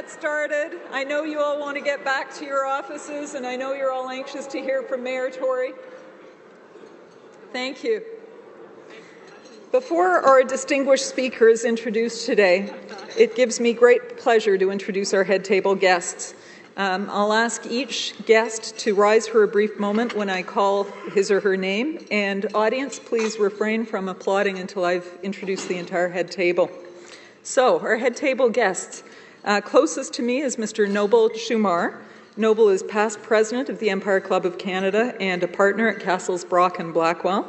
get started. I know you all want to get back to your offices, and I know you're all anxious to hear from Mayor Tory. Thank you. Before our distinguished speaker is introduced today, it gives me great pleasure to introduce our head table guests. I'll ask each guest to rise for a brief moment when I call his or her name, and audience, please refrain from applauding until I've introduced the entire head table. So, our head table guests. Closest to me is Mr. Noble Shumar. Noble is past president of the Empire Club of Canada and a partner at Castles Brock and Blackwell.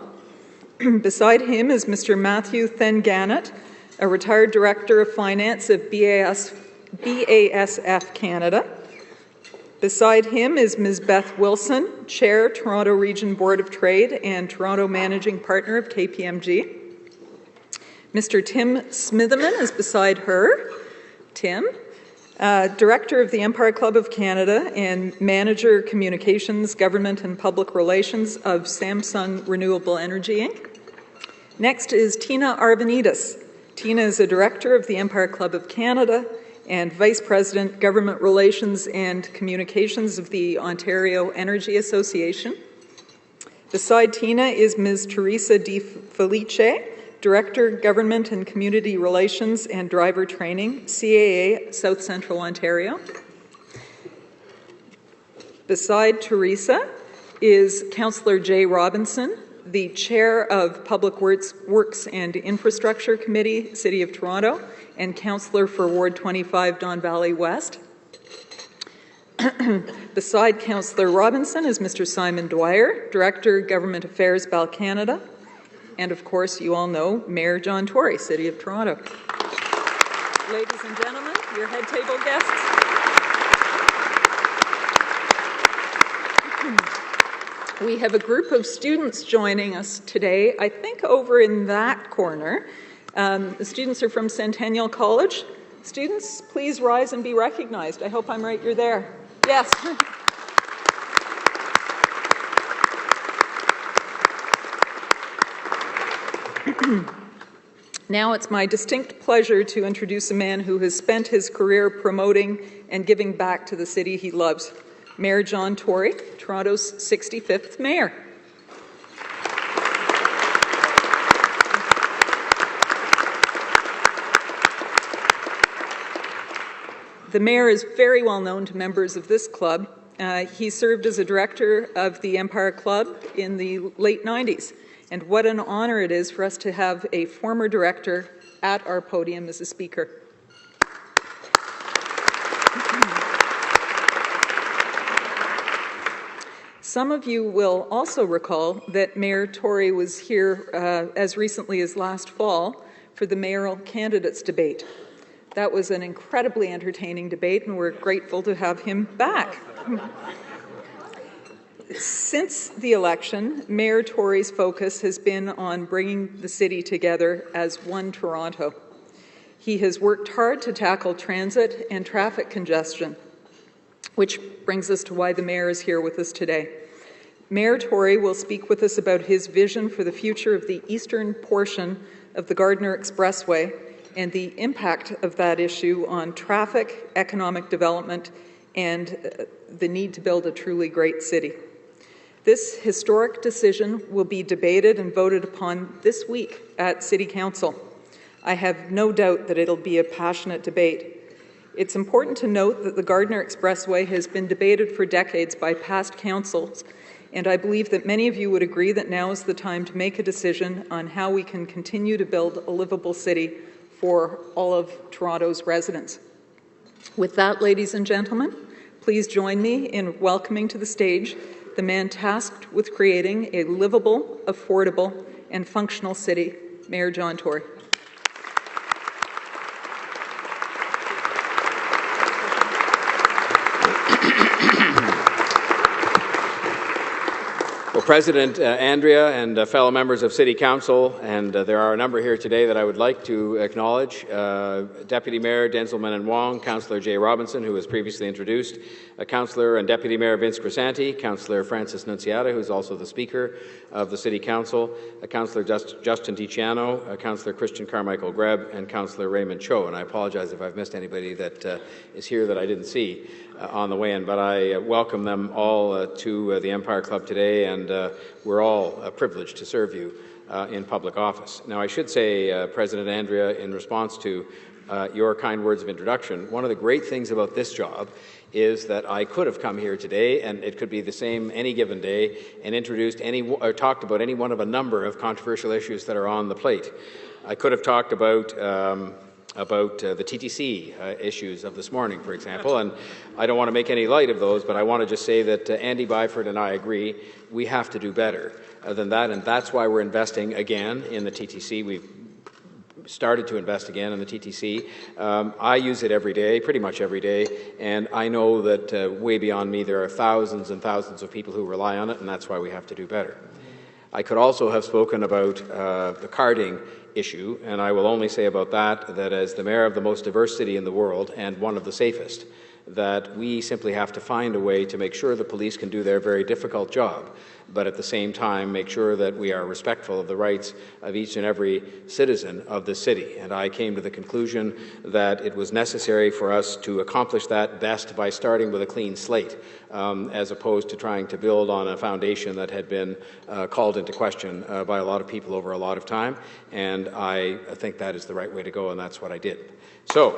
Beside him is Mr. Matthew Then-Gannett, a retired director of finance of BASF Canada. Beside him is Ms. Beth Wilson, Chair, Toronto Region Board of Trade and Toronto Managing Partner of KPMG. Mr. Tim Smitherman is beside her. Tim, Director of the Empire Club of Canada and Manager Communications, Government and Public Relations of Samsung Renewable Energy Inc. Next is Tina Arvanidis. Tina is a Director of the Empire Club of Canada and Vice President, Government Relations and Communications of the Ontario Energy Association. Beside Tina is Ms. Teresa Di Felice, Director, Government and Community Relations and Driver Training, CAA, South Central Ontario. Beside Teresa is Councillor Jay Robinson, the Chair of Public Works and Infrastructure Committee, City of Toronto, and Councillor for Ward 25, Don Valley West. Beside Councillor Robinson is Mr. Simon Dwyer, Director, Government Affairs, Bell Canada. And of course, you all know Mayor John Tory, City of Toronto. Ladies and gentlemen, your head table guests. We have a group of students joining us today, I think over in that corner. The students are from Centennial College. Students, please rise and be recognized. I hope I'm right, you're there. Yes. Now it's my distinct pleasure to introduce a man who has spent his career promoting and giving back to the city he loves, Mayor John Tory, Toronto's 65th Mayor. The Mayor is very well known to members of this club. He served as a director of the Empire Club in the late 90s. And what an honor it is for us to have a former director at our podium as a speaker. Some of you will also recall that Mayor Tory was here as recently as last fall for the mayoral candidates debate. That was an incredibly entertaining debate, and we're grateful to have him back. Since the election, Mayor Tory's focus has been on bringing the city together as one Toronto. He has worked hard to tackle transit and traffic congestion, which brings us to why the Mayor is here with us today. Mayor Tory will speak with us about his vision for the future of the eastern portion of the Gardiner Expressway and the impact of that issue on traffic, economic development, and the need to build a truly great city. This historic decision will be debated and voted upon this week at City Council. I have no doubt that it'll be a passionate debate. It's important to note that the Gardiner Expressway has been debated for decades by past councils, and I believe that many of you would agree that now is the time to make a decision on how we can continue to build a livable city for all of Toronto's residents. With that, ladies and gentlemen, please join me in welcoming to the stage the man tasked with creating a livable, affordable, and functional city, Mayor John Tory. Well, President Andrea and fellow members of City Council, and there are a number here today that I would like to acknowledge. Deputy Mayor Denzil Menon-Wong, Councillor Jay Robinson, who was previously introduced, Councillor and Deputy Mayor Vince Crisanti, Councillor Francis Nunziata, who is also the Speaker of the City Council, Councillor Justin DiCiano, Councillor Christian Carmichael Greb, and Councillor Raymond Cho. And I apologize if I've missed anybody that is here that I didn't see on the way in, but I welcome them all to the Empire Club today, and we're all privileged to serve you in public office. Now, I should say, President Andrea, in response to your kind words of introduction, one of the great things about this job is that I could have come here today, and it could be the same any given day, and introduced or talked about any one of a number of controversial issues that are on the plate. I could have talked about the TTC issues of this morning, for example, and I don't want to make any light of those, but I want to just say that Andy Byford and I agree we have to do better than that, and that's why we're investing again in the TTC. We've started to invest again in the TTC. I use it every day, pretty much every day, and I know that way beyond me there are thousands and thousands of people who rely on it, and that's why we have to do better. I could also have spoken about the carding issue, and I will only say about that as the mayor of the most diverse city in the world and one of the safest, that we simply have to find a way to make sure the police can do their very difficult job, but at the same time make sure that we are respectful of the rights of each and every citizen of the city. And I came to the conclusion that it was necessary for us to accomplish that best by starting with a clean slate, as opposed to trying to build on a foundation that had been called into question by a lot of people over a lot of time. And I think that is the right way to go, and that's what I did. So,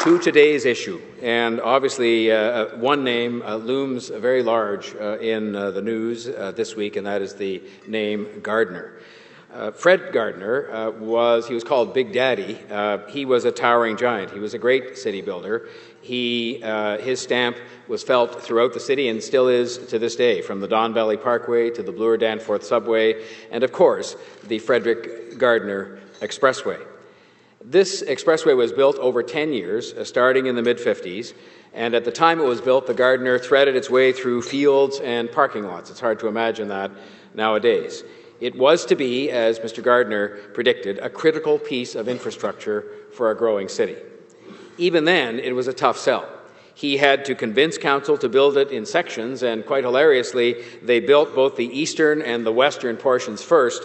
to today's issue, and obviously one name looms very large in the news this week, and that is the name Gardiner. Fred Gardiner he was called Big Daddy. He was a towering giant. He was a great city builder. His stamp was felt throughout the city and still is to this day, from the Don Valley Parkway to the Bloor Danforth Subway, and of course the Frederick Gardiner Expressway. This expressway was built over 10 years, starting in the mid-50s, and at the time it was built, the Gardiner threaded its way through fields and parking lots. It's hard to imagine that nowadays. It was to be, as Mr. Gardiner predicted, a critical piece of infrastructure for a growing city. Even then, it was a tough sell. He had to convince council to build it in sections, and quite hilariously, they built both the eastern and the western portions first,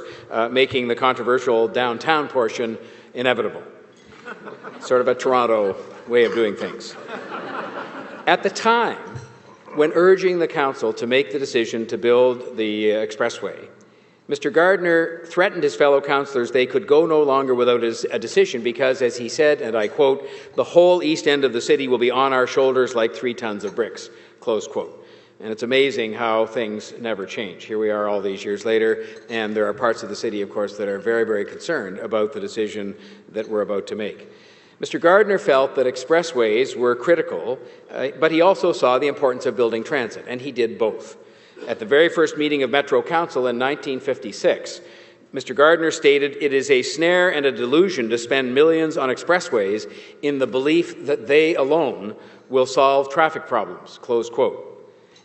making the controversial downtown portion inevitable. Sort of a Toronto way of doing things. At the time, when urging the council to make the decision to build the expressway, Mr. Gardiner threatened his fellow councillors they could go no longer without a decision because, as he said, and I quote, "the whole east end of the city will be on our shoulders like 3 tons of bricks," close quote. And it's amazing how things never change. Here we are all these years later, and there are parts of the city, of course, that are very, very concerned about the decision that we're about to make. Mr. Gardiner felt that expressways were critical, but he also saw the importance of building transit, and he did both. At the very first meeting of Metro Council in 1956, Mr. Gardiner stated, "It is a snare and a delusion to spend millions on expressways in the belief that they alone will solve traffic problems," close quote.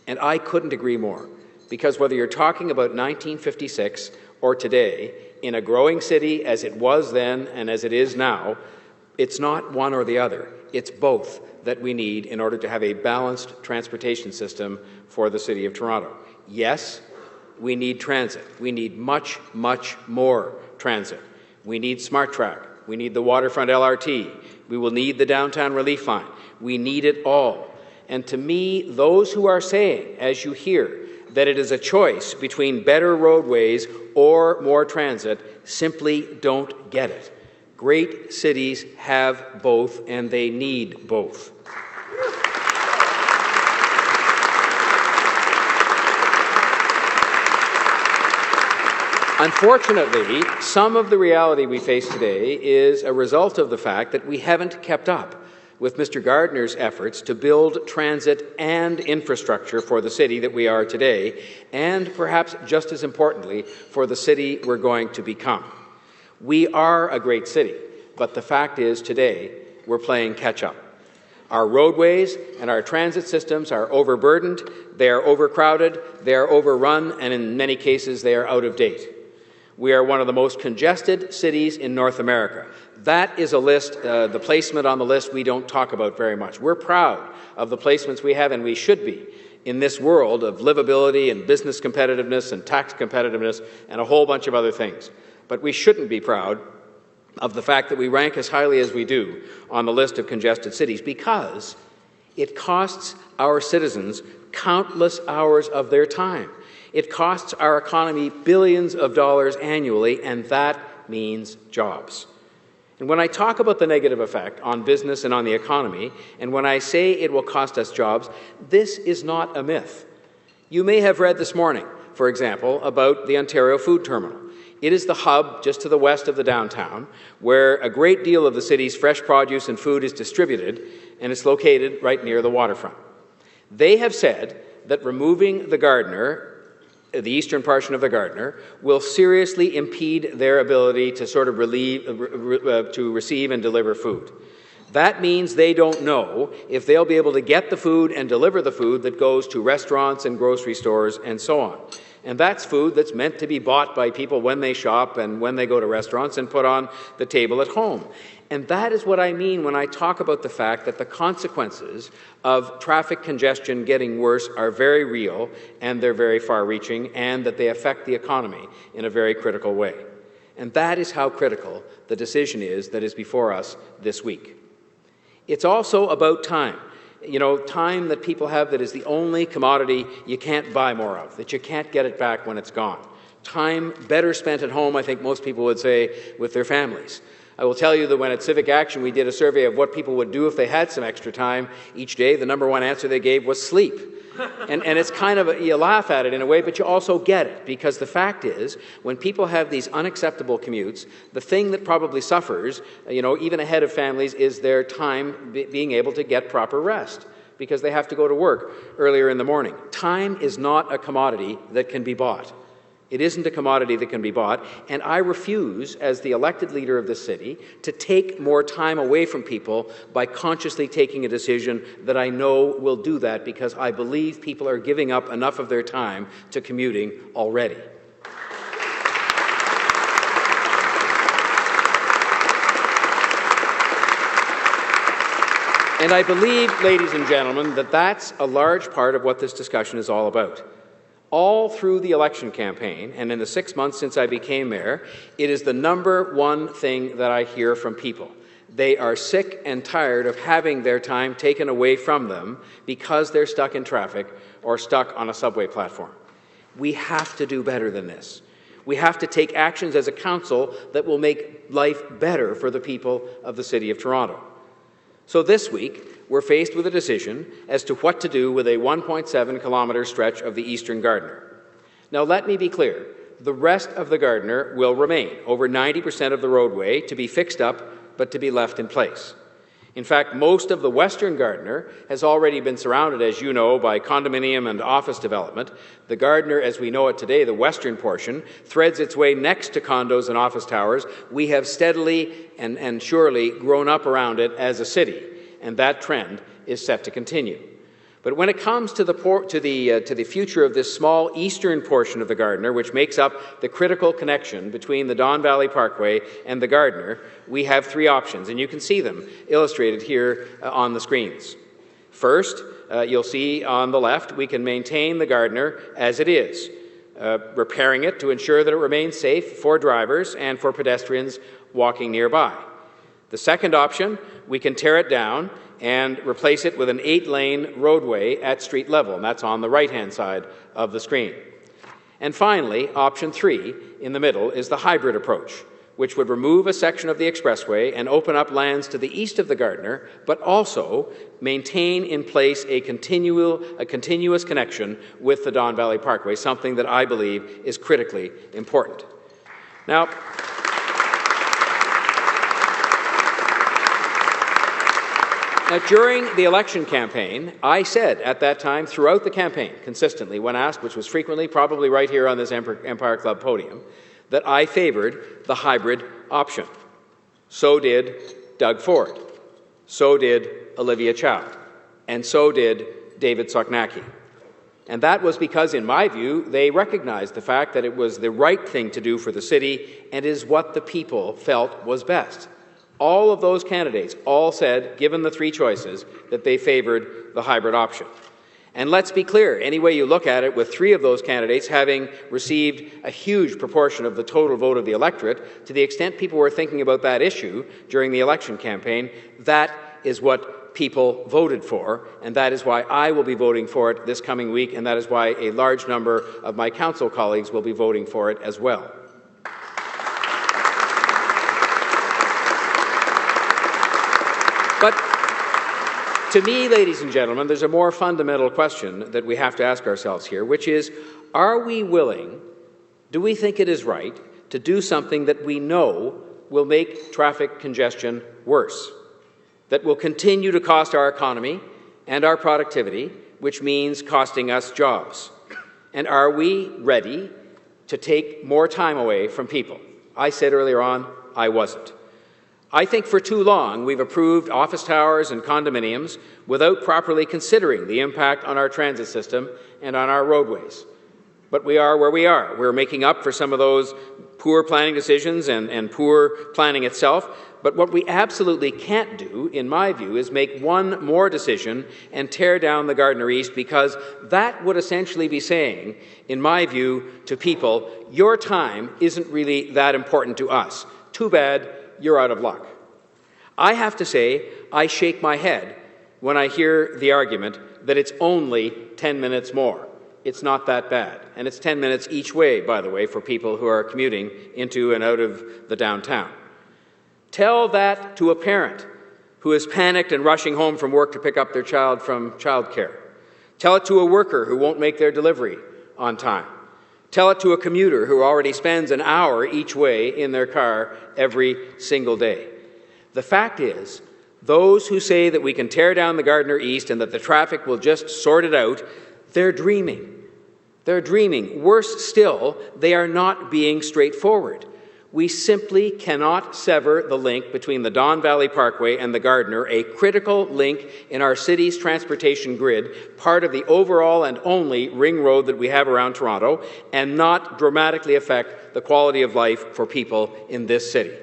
And I couldn't agree more, because whether you're talking about 1956 or today, in a growing city as it was then and as it is now, it's not one or the other. It's both that we need in order to have a balanced transportation system for the City of Toronto. Yes, we need transit. We need much, much more transit. We need Smart Track. We need the Waterfront LRT. We will need the Downtown Relief Line. We need it all. And to me, those who are saying, as you hear, that it is a choice between better roadways or more transit simply don't get it. Great cities have both, and they need both. Unfortunately, some of the reality we face today is a result of the fact that we haven't kept up with Mr. Gardiner's efforts to build transit and infrastructure for the city that we are today, and perhaps just as importantly, for the city we're going to become. We are a great city, but the fact is today we're playing catch-up. Our roadways and our transit systems are overburdened, they are overcrowded, they are overrun, and in many cases they are out of date. We are one of the most congested cities in North America. That is a list, the placement on the list we don't talk about very much. We're proud of the placements we have, and we should be, in this world of livability and business competitiveness and tax competitiveness and a whole bunch of other things. But we shouldn't be proud of the fact that we rank as highly as we do on the list of congested cities, because it costs our citizens countless hours of their time. It costs our economy billions of dollars annually, and that means jobs. And when I talk about the negative effect on business and on the economy, and when I say it will cost us jobs, this is not a myth. You may have read this morning, for example, about the Ontario Food Terminal. It is the hub just to the west of the downtown, where a great deal of the city's fresh produce and food is distributed, and it's located right near the waterfront. They have said that removing the Gardiner, the eastern portion of the Gardiner, will seriously impede their ability to sort of to receive and deliver food. That means they don't know if they'll be able to get the food and deliver the food that goes to restaurants and grocery stores and so on. And that's food that's meant to be bought by people when they shop and when they go to restaurants and put on the table at home. And that is what I mean when I talk about the fact that the consequences of traffic congestion getting worse are very real, and they're very far-reaching, and that they affect the economy in a very critical way. And that is how critical the decision is that is before us this week. It's also about time. You know, time that people have that is the only commodity you can't buy more of, that you can't get it back when it's gone. Time better spent at home, I think most people would say, with their families. I will tell you that when at Civic Action we did a survey of what people would do if they had some extra time each day, the number one answer they gave was sleep. And it's kind of, you laugh at it in a way, but you also get it, because the fact is, when people have these unacceptable commutes, the thing that probably suffers, even ahead of families, is their time being able to get proper rest, because they have to go to work earlier in the morning. Time is not a commodity that can be bought. It isn't a commodity that can be bought, and I refuse, as the elected leader of this city, to take more time away from people by consciously taking a decision that I know will do that, because I believe people are giving up enough of their time to commuting already. And I believe, ladies and gentlemen, that that's a large part of what this discussion is all about. All through the election campaign, and in the 6 months since I became mayor, it is the number one thing that I hear from people. They are sick and tired of having their time taken away from them because they're stuck in traffic or stuck on a subway platform. We have to do better than this. We have to take actions as a council that will make life better for the people of the City of Toronto. So this week, we're faced with a decision as to what to do with a 1.7-kilometre stretch of the eastern Gardiner. Now, let me be clear. The rest of the Gardiner will remain, over 90% of the roadway, to be fixed up, but to be left in place. In fact, most of the western Gardiner has already been surrounded, as you know, by condominium and office development. The Gardiner, as we know it today, the western portion, threads its way next to condos and office towers. We have steadily and surely grown up around it as a city, and that trend is set to continue. But when it comes to the future of this small eastern portion of the Gardiner, which makes up the critical connection between the Don Valley Parkway and the Gardiner, we have three options, and you can see them illustrated here on the screens. First, you'll see on the left, we can maintain the Gardiner as it is, repairing it to ensure that it remains safe for drivers and for pedestrians walking nearby. The second option, we can tear it down and replace it with an 8-lane roadway at street level, and that's on the right-hand side of the screen. And finally, option 3, in the middle, is the hybrid approach, which would remove a section of the expressway and open up lands to the east of the Gardiner, but also maintain in place a continuous connection with the Don Valley Parkway, something that I believe is critically important. Now, during the election campaign, I said at that time, throughout the campaign, consistently, when asked, which was frequently, probably right here on this Empire Club podium, that I favored the hybrid option. So did Doug Ford. So did Olivia Chow. And so did David Soknacki. And that was because, in my view, they recognized the fact that it was the right thing to do for the city and is what the people felt was best. All of those candidates all said, given the three choices, that they favored the hybrid option. And let's be clear, any way you look at it, with three of those candidates having received a huge proportion of the total vote of the electorate, to the extent people were thinking about that issue during the election campaign, that is what people voted for, and that is why I will be voting for it this coming week, and that is why a large number of my council colleagues will be voting for it as well. But to me, ladies and gentlemen, there's a more fundamental question that we have to ask ourselves here, which is, are we willing, do we think it is right, to do something that we know will make traffic congestion worse, that will continue to cost our economy and our productivity, which means costing us jobs? And are we ready to take more time away from people? I said earlier on, I wasn't. I think for too long we've approved office towers and condominiums without properly considering the impact on our transit system and on our roadways. But we are where we are. We're making up for some of those poor planning decisions and poor planning itself. But what we absolutely can't do, in my view, is make one more decision and tear down the Gardiner East, because that would essentially be saying, in my view, to people, your time isn't really that important to us. Too bad, you're out of luck. I have to say, I shake my head when I hear the argument that it's only 10 minutes more. It's not that bad. And it's 10 minutes each way, by the way, for people who are commuting into and out of the downtown. Tell that to a parent who is panicked and rushing home from work to pick up their child from childcare. Tell it to a worker who won't make their delivery on time. Tell it to a commuter who already spends an hour each way in their car every single day. The fact is, those who say that we can tear down the Gardiner East and that the traffic will just sort it out, they're dreaming. They're dreaming. Worse still, they are not being straightforward. We simply cannot sever the link between the Don Valley Parkway and the Gardiner, a critical link in our city's transportation grid, part of the overall and only ring road that we have around Toronto, and not dramatically affect the quality of life for people in this city.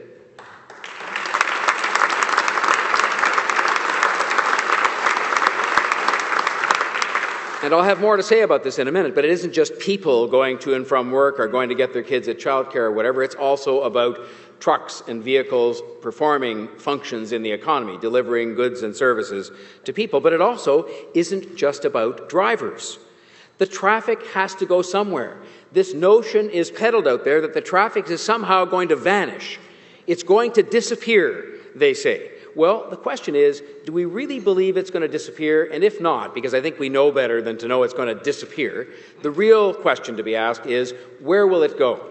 And I'll have more to say about this in a minute, but it isn't just people going to and from work or going to get their kids at childcare or whatever. It's also about trucks and vehicles performing functions in the economy, delivering goods and services to people. But it also isn't just about drivers. The traffic has to go somewhere. This notion is peddled out there that the traffic is somehow going to vanish. It's going to disappear, they say. Well, the question is, do we really believe it's going to disappear? And if not, because I think we know better than to know it's going to disappear, the real question to be asked is, where will it go?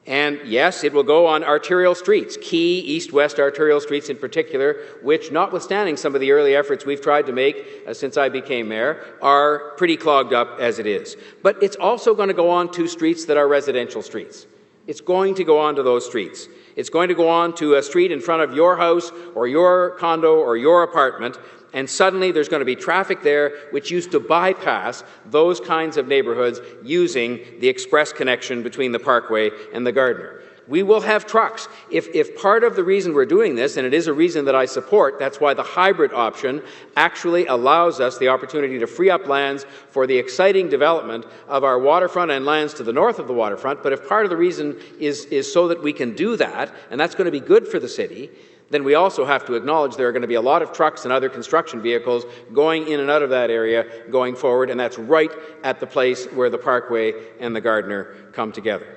And yes, it will go on arterial streets, key east-west arterial streets in particular, which, notwithstanding some of the early efforts we've tried to make since I became mayor, are pretty clogged up as it is. But it's also going to go on to streets that are residential streets. It's going to go on to those streets. It's going to go on to a street in front of your house or your condo or your apartment, and suddenly there's going to be traffic there which used to bypass those kinds of neighborhoods using the express connection between the Parkway and the Gardiner. We will have trucks. If part of the reason we're doing this, and it is a reason that I support, that's why the hybrid option actually allows us the opportunity to free up lands for the exciting development of our waterfront and lands to the north of the waterfront. But if part of the reason is so that we can do that, and that's going to be good for the city, then we also have to acknowledge there are going to be a lot of trucks and other construction vehicles going in and out of that area going forward, and that's right at the place where the Parkway and the Gardiner come together.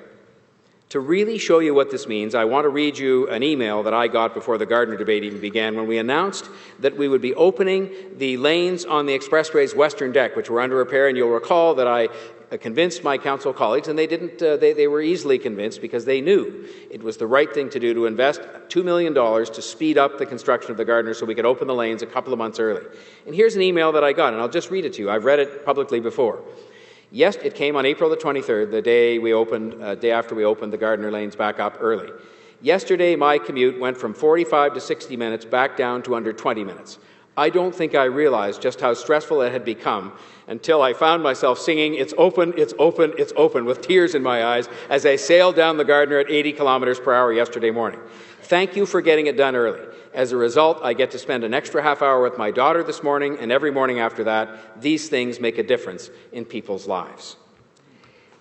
To really show you what this means, I want to read you an email that I got before the Gardiner debate even began, when we announced that we would be opening the lanes on the Expressway's western deck, which were under repair. And you'll recall that I convinced my council colleagues, and they didn't. They were easily convinced, because they knew it was the right thing to do to invest $2 million to speed up the construction of the Gardiner so we could open the lanes a couple of months early. And here's an email that I got, and I'll just read it to you. I've read it publicly before. Yes, it came on April the 23rd, the day after we opened the Gardiner lanes back up early. Yesterday, my commute went from 45 to 60 minutes back down to under 20 minutes. I don't think I realized just how stressful it had become until I found myself singing, "It's open, it's open, it's open," with tears in my eyes as I sailed down the Gardiner at 80 kilometers per hour yesterday morning. Thank you for getting it done early. As a result, I get to spend an extra half hour with my daughter this morning, and every morning after that. These things make a difference in people's lives.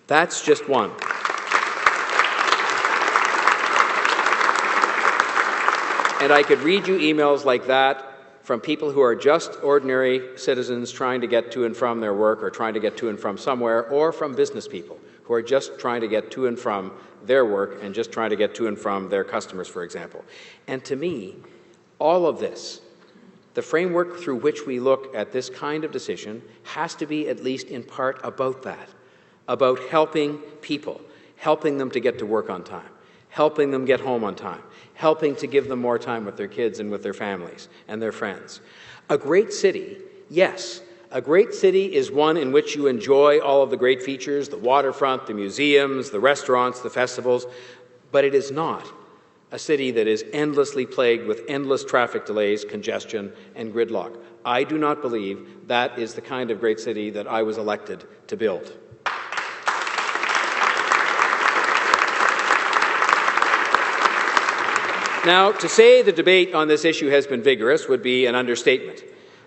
That's just one. And I could read you emails like that from people who are just ordinary citizens trying to get to and from their work or trying to get to and from somewhere, or from business people who are just trying to get to and from their work and just trying to get to and from their customers, for example. And to me, all of this, the framework through which we look at this kind of decision, has to be at least in part about that, about helping people, helping them to get to work on time, helping them get home on time, helping to give them more time with their kids and with their families and their friends. A great city, yes, a great city is one in which you enjoy all of the great features, the waterfront, the museums, the restaurants, the festivals, but it is not a city that is endlessly plagued with endless traffic delays, congestion, and gridlock. I do not believe that is the kind of great city that I was elected to build. Now, to say the debate on this issue has been vigorous would be an understatement.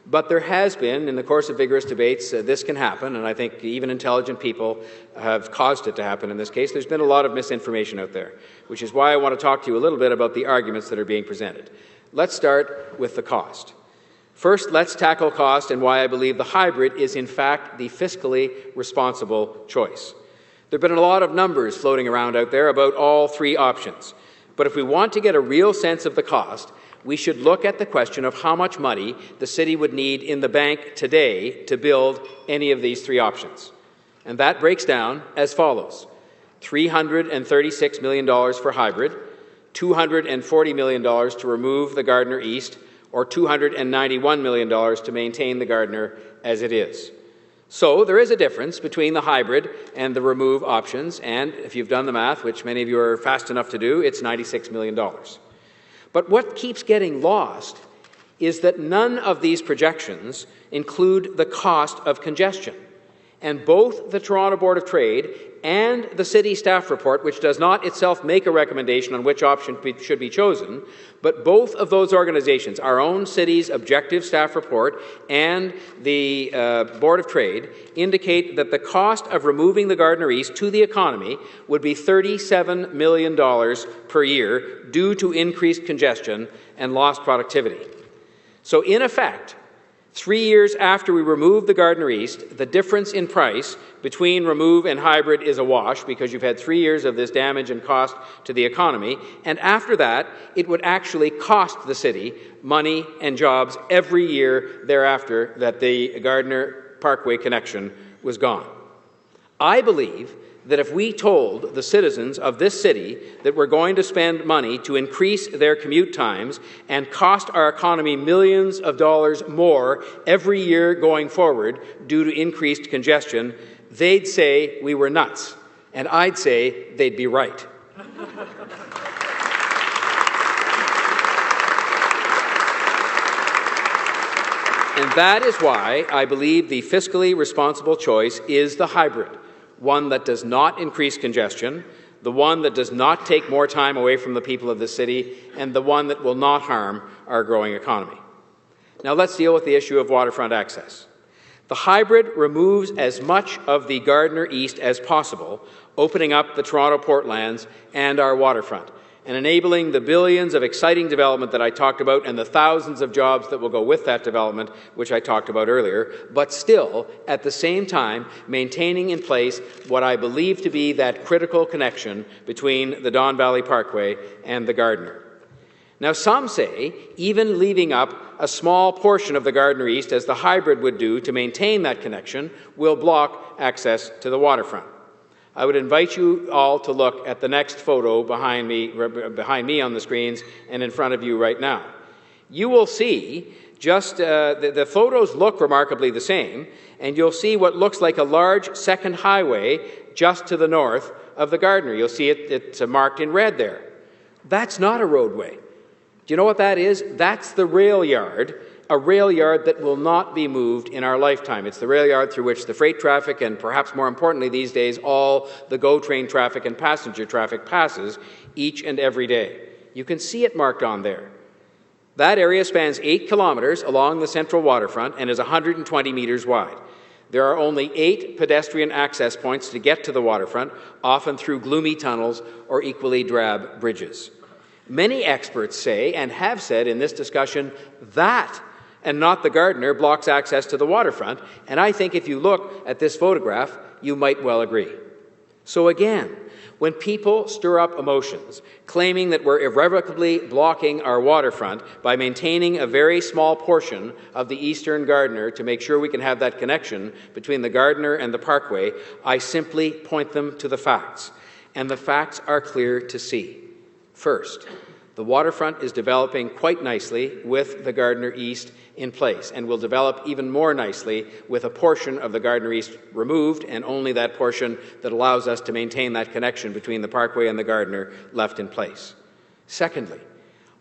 But there has been, in the course of vigorous debates, this can happen, and I think even intelligent people have caused it to happen in this case. There's been a lot of misinformation out there, which is why I want to talk to you a little bit about the arguments that are being presented. Let's start with the cost. First, let's tackle cost and why I believe the hybrid is, in fact, the fiscally responsible choice. There have been a lot of numbers floating around out there about all three options. But if we want to get a real sense of the cost, we should look at the question of how much money the city would need in the bank today to build any of these three options. And that breaks down as follows: $336 million for hybrid, $240 million to remove the Gardiner East, or $291 million to maintain the Gardiner as it is. So there is a difference between the hybrid and the remove options, and if you've done the math, which many of you are fast enough to do, it's $96 million. But what keeps getting lost is that none of these projections include the cost of congestion. And both the Toronto Board of Trade and the city staff report, which does not itself make a recommendation on which option should be chosen, but both of those organizations, our own city's objective staff report and the Board of Trade, indicate that the cost of removing the Gardiner East to the economy would be $37 million per year due to increased congestion and lost productivity. So in effect, 3 years after we remove the Gardiner East, the difference in price between remove and hybrid is a wash because you've had 3 years of this damage and cost to the economy. And after that, it would actually cost the city money and jobs every year thereafter that the Gardiner Parkway connection was gone. I believe that if we told the citizens of this city that we're going to spend money to increase their commute times and cost our economy millions of dollars more every year going forward due to increased congestion, they'd say we were nuts, and I'd say they'd be right. And that is why I believe the fiscally responsible choice is the hybrid. One that does not increase congestion, the one that does not take more time away from the people of the city, and the one that will not harm our growing economy. Now let's deal with the issue of waterfront access. The hybrid removes as much of the Gardiner East as possible, opening up the Toronto Portlands and our waterfront, and enabling the billions of exciting development that I talked about and the thousands of jobs that will go with that development, which I talked about earlier, but still, at the same time, maintaining in place what I believe to be that critical connection between the Don Valley Parkway and the Gardiner. Now, some say even leaving up a small portion of the Gardiner East, as the hybrid would do to maintain that connection, will block access to the waterfront. I would invite you all to look at the next photo behind me on the screens and in front of you right now. You will see just the photos look remarkably the same, and you'll see what looks like a large second highway just to the north of the Gardiner. You'll see it's marked in red there. That's not a roadway. Do you know what that is? That's the rail yard, a rail yard that will not be moved in our lifetime. It's the rail yard through which the freight traffic and, perhaps more importantly these days, all the GO train traffic and passenger traffic passes each and every day. You can see it marked on there. That area spans 8 kilometers along the central waterfront and is 120 meters wide. There are only 8 pedestrian access points to get to the waterfront, often through gloomy tunnels or equally drab bridges. Many experts say, and have said in this discussion, that and not the Gardiner blocks access to the waterfront, and I think if you look at this photograph, you might well agree. So again, when people stir up emotions, claiming that we're irrevocably blocking our waterfront by maintaining a very small portion of the eastern Gardiner to make sure we can have that connection between the Gardiner and the Parkway, I simply point them to the facts. And the facts are clear to see. First, the waterfront is developing quite nicely with the Gardiner East in place and will develop even more nicely with a portion of the Gardiner East removed and only that portion that allows us to maintain that connection between the Parkway and the Gardiner left in place. Secondly,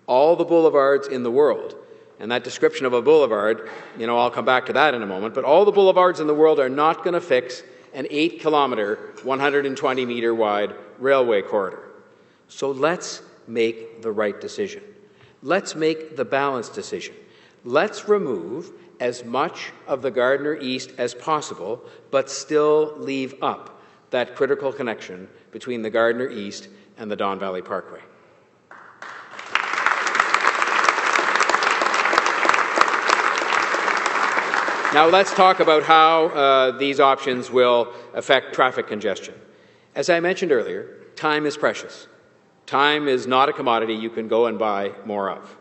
all the boulevards in the world, and that description of a boulevard, I'll come back to that in a moment, but all the boulevards in the world are not going to fix an 8-kilometer, 120-meter wide railway corridor. So let's make the right decision. Let's make the balanced decision. Let's remove as much of the Gardiner East as possible, but still leave up that critical connection between the Gardiner East and the Don Valley Parkway. Now let's talk about how these options will affect traffic congestion. As I mentioned earlier, time is precious. Time is not a commodity you can go and buy more of.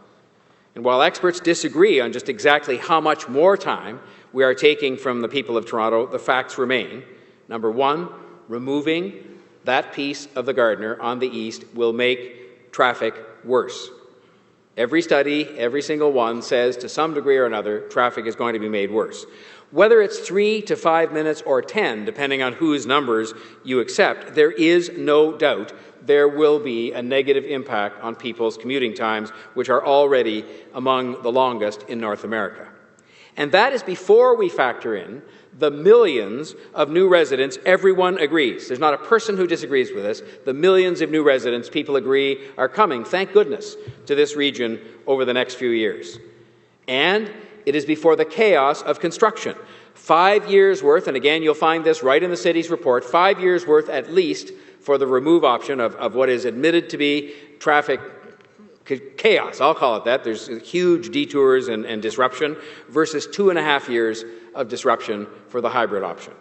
And while experts disagree on just exactly how much more time we are taking from the people of Toronto, the facts remain. Number one, removing that piece of the Gardiner on the east will make traffic worse. Every study, every single one, says to some degree or another, traffic is going to be made worse. Whether it's 3 to 5 minutes or 10, depending on whose numbers you accept, there is no doubt there will be a negative impact on people's commuting times, which are already among the longest in North America. And that is before we factor in the millions of new residents. Everyone agrees. There's not a person who disagrees with us. The millions of new residents, people agree, are coming, thank goodness, to this region over the next few years. And it is before the chaos of construction. 5 years' worth, and again, you'll find this right in the city's report, 5 years' worth at least for the remove option of what is admitted to be traffic chaos, I'll call it that. There's huge detours and disruption versus 2.5 years of disruption for the hybrid option.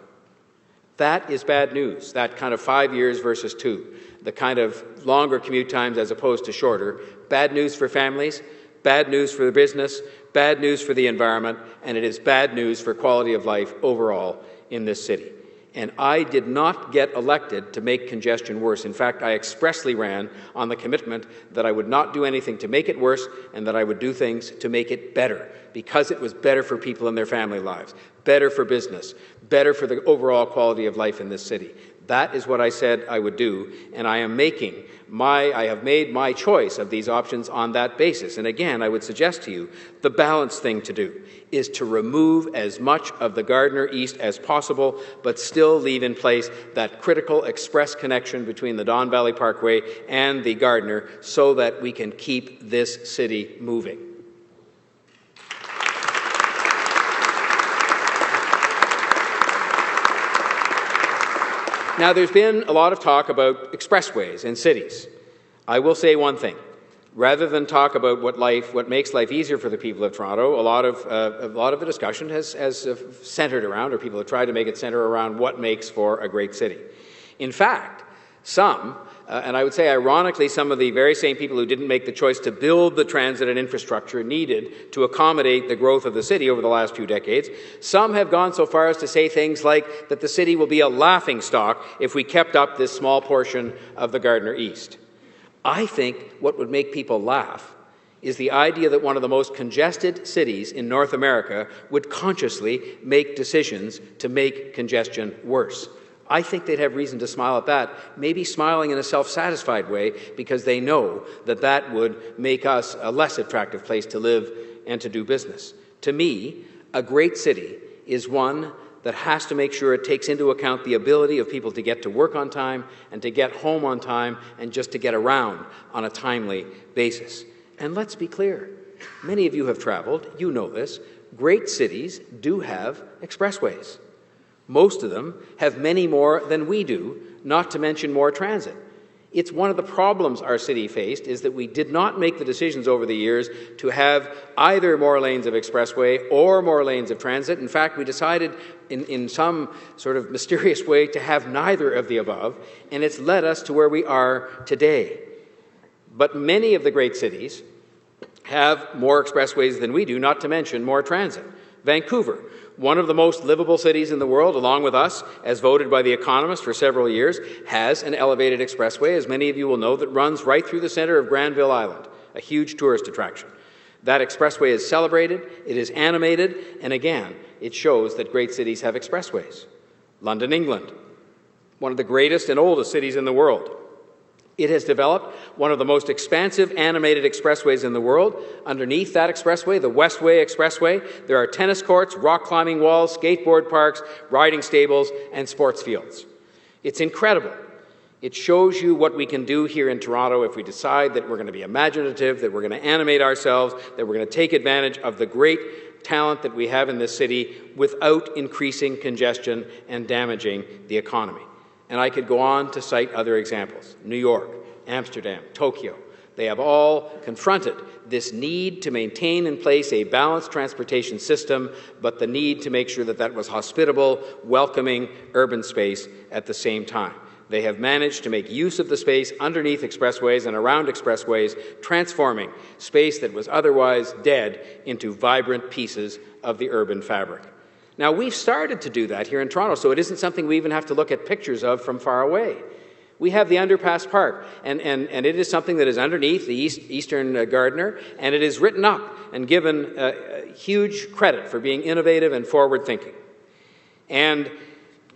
That is bad news, that kind of 5 years versus 2, the kind of longer commute times as opposed to shorter. Bad news for families, bad news for the business, bad news for the environment, and it is bad news for quality of life overall in this city. And I did not get elected to make congestion worse. In fact, I expressly ran on the commitment that I would not do anything to make it worse and that I would do things to make it better, because it was better for people and their family lives, better for business, better for the overall quality of life in this city. That is what I said I would do, and I have made my choice of these options on that basis. And again, I would suggest to you, the balanced thing to do is to remove as much of the Gardiner East as possible, but still leave in place that critical express connection between the Don Valley Parkway and the Gardiner so that we can keep this city moving. Now, there's been a lot of talk about expressways in cities. I will say one thing. Rather than talk about what makes life easier for the people of Toronto, a lot of the discussion has centered around, or people have tried to make it center around, what makes for a great city. In fact, some, and I would say ironically, some of the very same people who didn't make the choice to build the transit and infrastructure needed to accommodate the growth of the city over the last few decades, some have gone so far as to say things like that the city will be a laughingstock if we kept up this small portion of the Gardiner East. I think what would make people laugh is the idea that one of the most congested cities in North America would consciously make decisions to make congestion worse. I think they'd have reason to smile at that, maybe smiling in a self-satisfied way because they know that that would make us a less attractive place to live and to do business. To me, a great city is one that has to make sure it takes into account the ability of people to get to work on time and to get home on time and just to get around on a timely basis. And let's be clear, many of you have traveled, you know this, great cities do have expressways. Most of them have many more than we do, not to mention more transit. It's one of the problems our city faced is that we did not make the decisions over the years to have either more lanes of expressway or more lanes of transit. In fact, we decided in some sort of mysterious way to have neither of the above, and it's led us to where we are today. But many of the great cities have more expressways than we do, not to mention more transit. Vancouver, one of the most livable cities in the world, along with us, as voted by The Economist for several years, has an elevated expressway, as many of you will know, that runs right through the centre of Granville Island, a huge tourist attraction. That expressway is celebrated, it is animated, and again, it shows that great cities have expressways. London, England, one of the greatest and oldest cities in the world. It has developed one of the most expansive animated expressways in the world. Underneath that expressway, the Westway Expressway, there are tennis courts, rock climbing walls, skateboard parks, riding stables, and sports fields. It's incredible. It shows you what we can do here in Toronto if we decide that we're going to be imaginative, that we're going to animate ourselves, that we're going to take advantage of the great talent that we have in this city without increasing congestion and damaging the economy. And I could go on to cite other examples. New York, Amsterdam, Tokyo. They have all confronted this need to maintain in place a balanced transportation system, but the need to make sure that that was hospitable, welcoming urban space at the same time. They have managed to make use of the space underneath expressways and around expressways, transforming space that was otherwise dead into vibrant pieces of the urban fabric. Now, we've started to do that here in Toronto, so it isn't something we even have to look at pictures of from far away. We have the Underpass Park, and it is something that is underneath the eastern Gardiner, and it is written up and given huge credit for being innovative and forward-thinking. And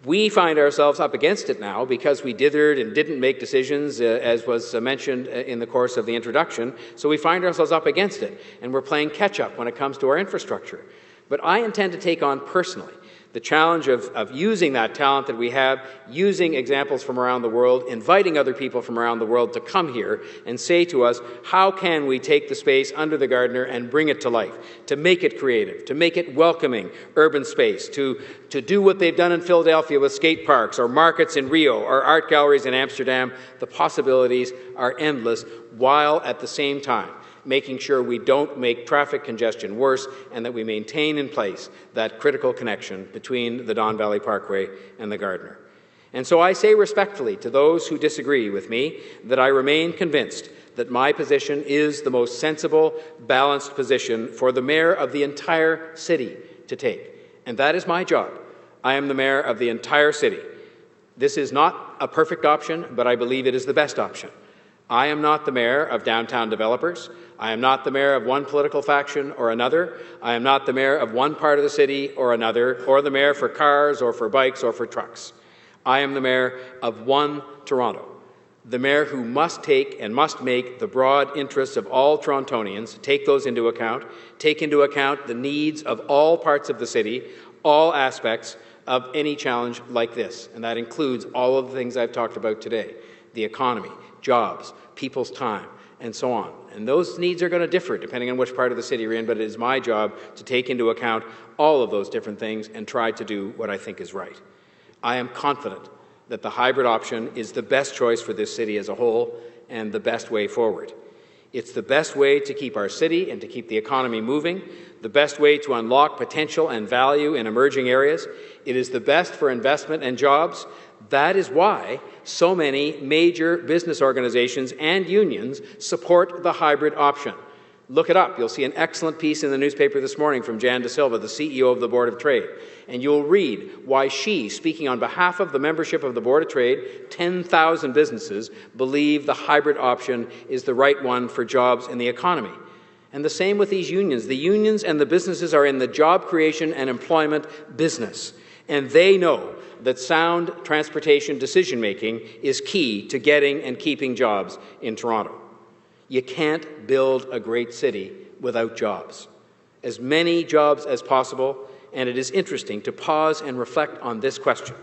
we find ourselves up against it now because we dithered and didn't make decisions, as was mentioned in the course of the introduction, so we find ourselves up against it, and we're playing catch-up when it comes to our infrastructure. But I intend to take on personally the challenge of using that talent that we have, using examples from around the world, inviting other people from around the world to come here and say to us, how can we take the space under the Gardiner and bring it to life, to make it creative, to make it welcoming urban space, to do what they've done in Philadelphia with skate parks or markets in Rio or art galleries in Amsterdam. The possibilities are endless, while at the same time making sure we don't make traffic congestion worse and that we maintain in place that critical connection between the Don Valley Parkway and the Gardiner. And so I say respectfully to those who disagree with me that I remain convinced that my position is the most sensible, balanced position for the mayor of the entire city to take. And that is my job. I am the mayor of the entire city. This is not a perfect option, but I believe it is the best option. I am not the mayor of downtown developers. I am not the mayor of one political faction or another. I am not the mayor of one part of the city or another, or the mayor for cars or for bikes or for trucks. I am the mayor of one Toronto, the mayor who must take and must make the broad interests of all Torontonians, take those into account, take into account the needs of all parts of the city, all aspects of any challenge like this. And that includes all of the things I've talked about today, the economy, jobs, people's time, and so on. And those needs are going to differ depending on which part of the city you're in, but it is my job to take into account all of those different things and try to do what I think is right. I am confident that the hybrid option is the best choice for this city as a whole and the best way forward. It's the best way to keep our city and to keep the economy moving, the best way to unlock potential and value in emerging areas. It is the best for investment and jobs. That is why so many major business organizations and unions support the hybrid option. Look it up. You'll see an excellent piece in the newspaper this morning from Jan De Silva, the CEO of the Board of Trade. And you'll read why she, speaking on behalf of the membership of the Board of Trade, 10,000 businesses, believe the hybrid option is the right one for jobs in the economy. And the same with these unions. The unions and the businesses are in the job creation and employment business. And they know that sound transportation decision-making is key to getting and keeping jobs in Toronto. You can't build a great city without jobs. As many jobs as possible, and it is interesting to pause and reflect on this question.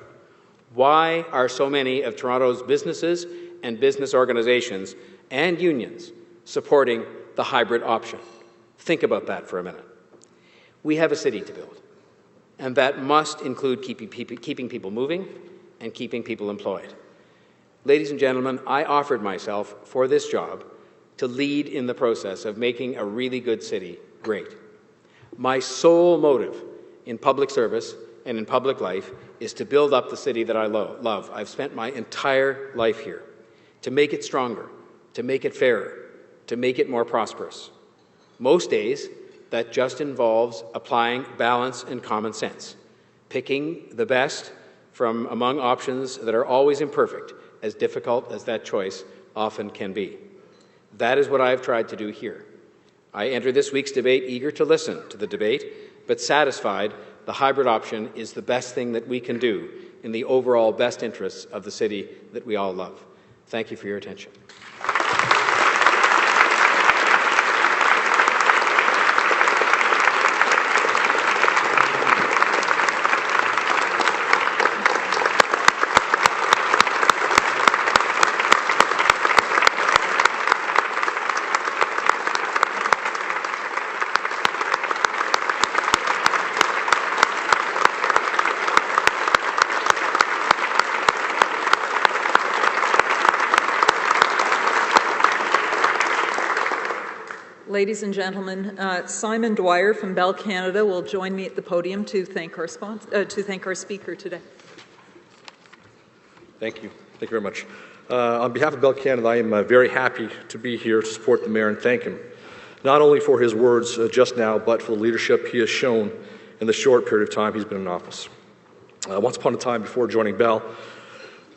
Why are so many of Toronto's businesses and business organizations and unions supporting the hybrid option? Think about that for a minute. We have a city to build, and that must include keeping people moving and keeping people employed. Ladies and gentlemen, I offered myself for this job to lead in the process of making a really good city great. My sole motive in public service and in public life is to build up the city that I love. I've spent my entire life here to make it stronger, to make it fairer, to make it more prosperous. Most days, that just involves applying balance and common sense, picking the best from among options that are always imperfect, as difficult as that choice often can be. That is what I have tried to do here. I enter this week's debate eager to listen to the debate, but satisfied the hybrid option is the best thing that we can do in the overall best interests of the city that we all love. Thank you for your attention. Ladies and gentlemen, Simon Dwyer from Bell Canada will join me at the podium to thank our speaker today. Thank you. Thank you very much. On behalf of Bell Canada, I am very happy to be here to support the Mayor and thank him, not only for his words just now, but for the leadership he has shown in the short period of time he's been in office. Once upon a time, before joining Bell,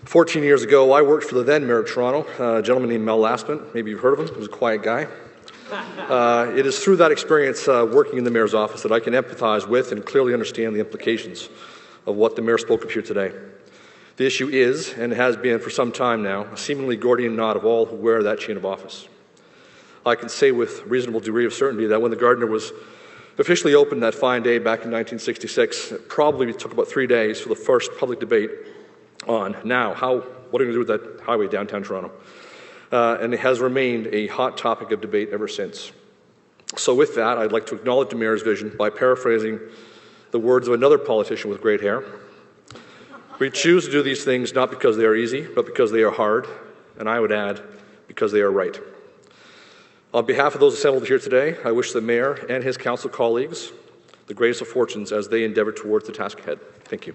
14 years ago, I worked for the then Mayor of Toronto, a gentleman named Mel Lastman. Maybe you've heard of him. He was a quiet guy. It is through that experience working in the Mayor's office that I can empathize with and clearly understand the implications of what the Mayor spoke of here today. The issue is, and has been for some time now, a seemingly Gordian knot of all who wear that chain of office. I can say with reasonable degree of certainty that when the Gardiner was officially opened that fine day back in 1966, it probably took about 3 days for the first public debate on what are we going to do with that highway downtown Toronto? And it has remained a hot topic of debate ever since. So with that, I'd like to acknowledge the Mayor's vision by paraphrasing the words of another politician with great hair. We choose to do these things not because they are easy, but because they are hard, and I would add, because they are right. On behalf of those assembled here today, I wish the Mayor and his council colleagues the greatest of fortunes as they endeavour towards the task ahead. Thank you.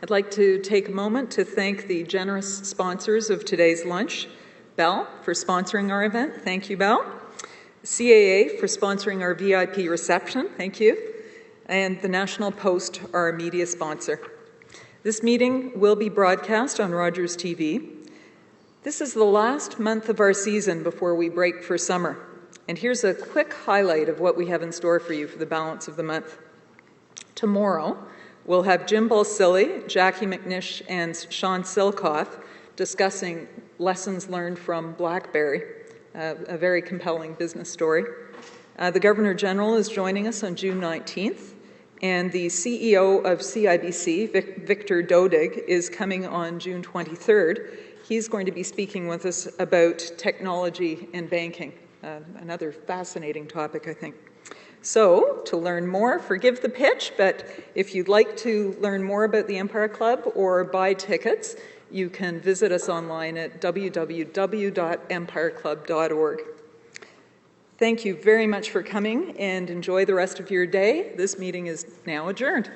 I'd like to take a moment to thank the generous sponsors of today's lunch. Bell for sponsoring our event. Thank you, Bell. CAA for sponsoring our VIP reception. Thank you. And the National Post, our media sponsor. This meeting will be broadcast on Rogers TV. This is the last month of our season before we break for summer. And here's a quick highlight of what we have in store for you for the balance of the month. Tomorrow, we'll have Jim Balsillie, Jackie McNish, and Sean Silkoff discussing lessons learned from BlackBerry, a very compelling business story. The Governor-General is joining us on June 19th, and the CEO of CIBC, Victor Dodig, is coming on June 23rd. He's going to be speaking with us about technology and banking, another fascinating topic, I think. So, to learn more, forgive the pitch, but if you'd like to learn more about the Empire Club or buy tickets, you can visit us online at www.empireclub.org. Thank you very much for coming and enjoy the rest of your day. This meeting is now adjourned.